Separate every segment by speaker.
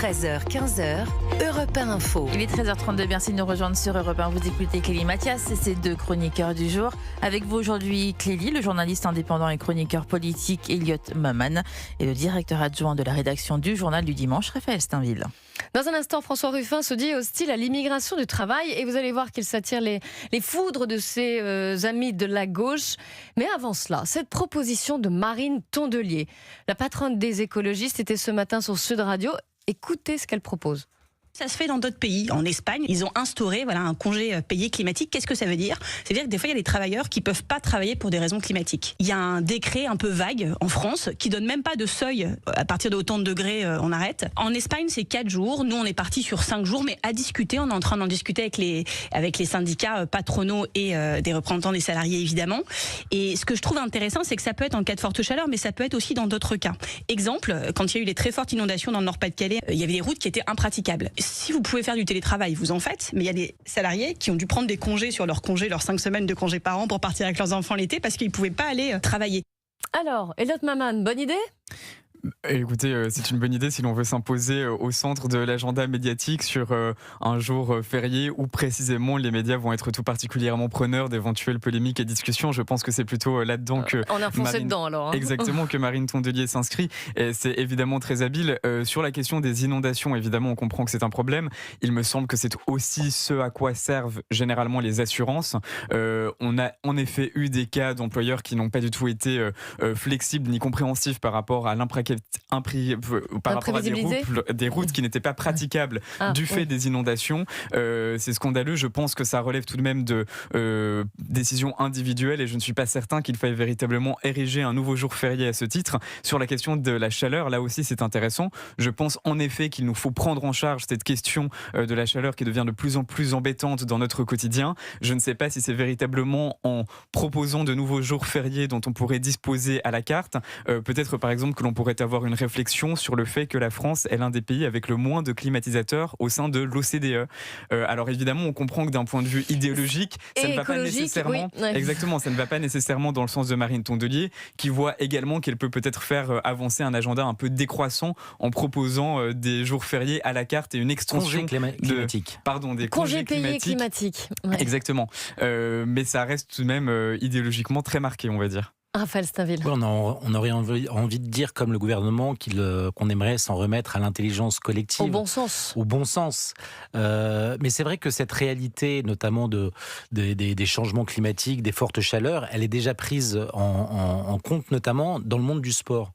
Speaker 1: 13h, 15h, Europe 1 Info.
Speaker 2: Il est 13h32, merci de nous rejoindre sur Europe 1. Vous écoutez Clélie Mathias et ses deux chroniqueurs du jour. Avec vous aujourd'hui, Clélie, le journaliste indépendant et chroniqueur politique Elliot Maman et le directeur adjoint de la rédaction du Journal du Dimanche, Raphaël Steinville.
Speaker 3: Dans un instant, François Ruffin se dit hostile à l'immigration du travail et vous allez voir qu'il s'attire les foudres de ses amis de la gauche. Mais avant cela, cette proposition de Marine Tondelier, la patronne des écologistes, était ce matin sur Sud Radio. Écoutez ce qu'elle propose.
Speaker 4: Ça se fait dans d'autres pays. En Espagne, ils ont instauré un congé payé climatique. Qu'est-ce que ça veut dire ? C'est-à-dire que des fois, il y a des travailleurs qui peuvent pas travailler pour des raisons climatiques. Il y a un décret un peu vague en France qui donne même pas de seuil. À partir de autant de degrés, on arrête. En Espagne, c'est 4 jours. Nous, on est parti sur 5 jours, mais à discuter. On est en train d'en discuter avec les syndicats patronaux et des représentants des salariés, évidemment. Et ce que je trouve intéressant, c'est que ça peut être en cas de forte chaleur, mais ça peut être aussi dans d'autres cas. Exemple, quand il y a eu les très fortes inondations dans le Nord-Pas-de-Calais, il y avait des routes qui étaient impraticables. Si vous pouvez faire du télétravail, vous en faites, mais il y a des salariés qui ont dû prendre des congés sur leurs 5 semaines de congés par an pour partir avec leurs enfants l'été parce qu'ils ne pouvaient pas aller travailler.
Speaker 3: Alors, Elliot Maman, bonne idée ?
Speaker 5: Écoutez, c'est une bonne idée si l'on veut s'imposer au centre de l'agenda médiatique sur un jour férié où précisément les médias vont être tout particulièrement preneurs d'éventuelles polémiques et discussions. Je pense que c'est plutôt là-dedans que
Speaker 3: on a foncé dedans alors.
Speaker 5: Exactement, que Marine Tondelier s'inscrit. Et c'est évidemment très habile. Sur la question des inondations, évidemment, on comprend que c'est un problème. Il me semble que c'est aussi ce à quoi servent généralement les assurances. On a en effet eu des cas d'employeurs qui n'ont pas du tout été flexibles ni compréhensifs par rapport à par rapport à des routes qui n'étaient pas praticables du fait des inondations. C'est scandaleux. Je pense que ça relève tout de même de décisions individuelles et je ne suis pas certain qu'il faille véritablement ériger un nouveau jour férié à ce titre. Sur la question de la chaleur, là aussi c'est intéressant. Je pense en effet qu'il nous faut prendre en charge cette question de la chaleur qui devient de plus en plus embêtante dans notre quotidien. Je ne sais pas si c'est véritablement en proposant de nouveaux jours fériés dont on pourrait disposer à la carte. Peut-être par exemple que l'on pourrait avoir une réflexion sur le fait que la France est l'un des pays avec le moins de climatisateurs au sein de l'OCDE. Alors évidemment, on comprend que d'un point de vue idéologique, ça ne va pas nécessairement, exactement, ça ne va pas nécessairement dans le sens de Marine Tondelier, qui voit également qu'elle peut-être faire avancer un agenda un peu décroissant en proposant des jours fériés à la carte et une extension des
Speaker 3: congés payés climatiques. Ouais.
Speaker 5: Exactement. Mais ça reste tout de même idéologiquement très marqué, on va dire.
Speaker 3: Raphaël Steinville.
Speaker 6: Oui, on aurait envie de dire, comme le gouvernement, qu'on aimerait s'en remettre à l'intelligence collective.
Speaker 3: Au bon sens.
Speaker 6: Au bon sens. Mais c'est vrai que cette réalité, notamment des changements climatiques, des fortes chaleurs, elle est déjà prise en compte, notamment dans le monde du sport.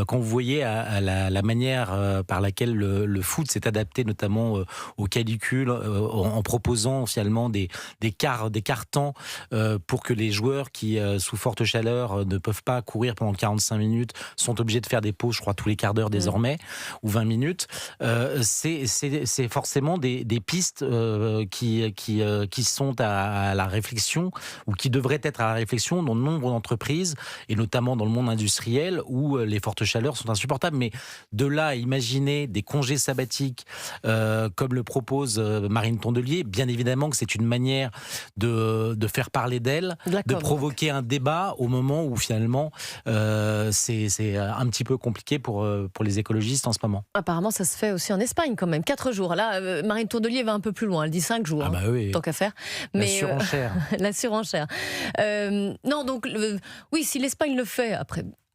Speaker 6: Quand vous voyez à la manière par laquelle le foot s'est adapté, notamment au canicule, en proposant finalement des quarts temps pour que les joueurs qui, sous forte chaleur, ne peuvent pas courir pendant 45 minutes, sont obligés de faire des pauses, je crois, tous les quarts d'heure désormais, ou 20 minutes. C'est forcément des pistes qui sont à la réflexion, ou qui devraient être à la réflexion dans de nombreuses entreprises, et notamment dans le monde industriel, où les fortes chaleurs sont insupportables. Mais de là à imaginer des congés sabbatiques, comme le propose Marine Tondelier, bien évidemment que c'est une manière de faire parler d'elle, de provoquer un débat au moment où finalement c'est un petit peu compliqué pour les écologistes en ce moment.
Speaker 3: Apparemment ça se fait aussi en Espagne quand même, 4 jours. Là Marine Tondelier va un peu plus loin, elle dit 5 jours,
Speaker 6: oui.
Speaker 3: Tant qu'à faire. Mais,
Speaker 6: la surenchère.
Speaker 3: La surenchère. Non, donc oui, si l'Espagne le fait,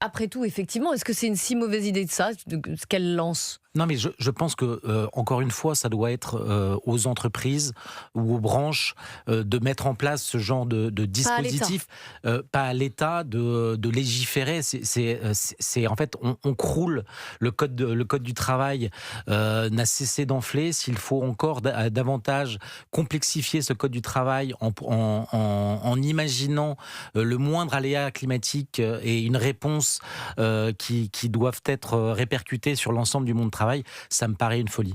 Speaker 3: après tout, effectivement, est-ce que c'est une si mauvaise idée de ça, ce qu'elle lance ?
Speaker 6: Non, mais je pense que, encore une fois, ça doit être aux entreprises ou aux branches de mettre en place ce genre de dispositif. Pas à l'État de légiférer. C'est en fait, on croule. Le code du travail n'a cessé d'enfler. S'il faut encore davantage complexifier ce code du travail en imaginant le moindre aléa climatique et une réponse qui doivent être répercutées sur l'ensemble du monde du travail, ça me paraît une folie.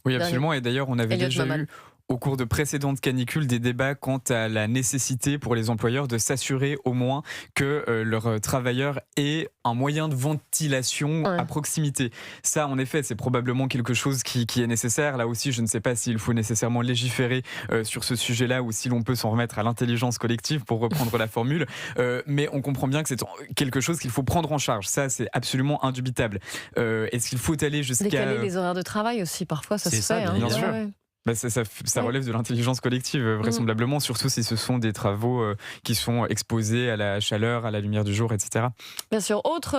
Speaker 5: Oui, absolument. Et d'ailleurs, on avait déjà eu au cours de précédentes canicules des débats quant à la nécessité pour les employeurs de s'assurer au moins que leurs travailleurs aient un moyen de ventilation à proximité. Ça, en effet, c'est probablement quelque chose qui est nécessaire. Là aussi, je ne sais pas s'il faut nécessairement légiférer sur ce sujet-là ou si l'on peut s'en remettre à l'intelligence collective, pour reprendre la formule. Mais on comprend bien que c'est quelque chose qu'il faut prendre en charge. Ça, c'est absolument indubitable. Est-ce qu'il faut aller jusqu'à...
Speaker 3: Décaler les horaires de travail aussi, parfois, ça se fait.
Speaker 6: ça,
Speaker 5: bien sûr. Bah ça relève de l'intelligence collective, vraisemblablement, surtout si ce sont des travaux qui sont exposés à la chaleur, à la lumière du jour, etc.
Speaker 3: Bien sûr. Autre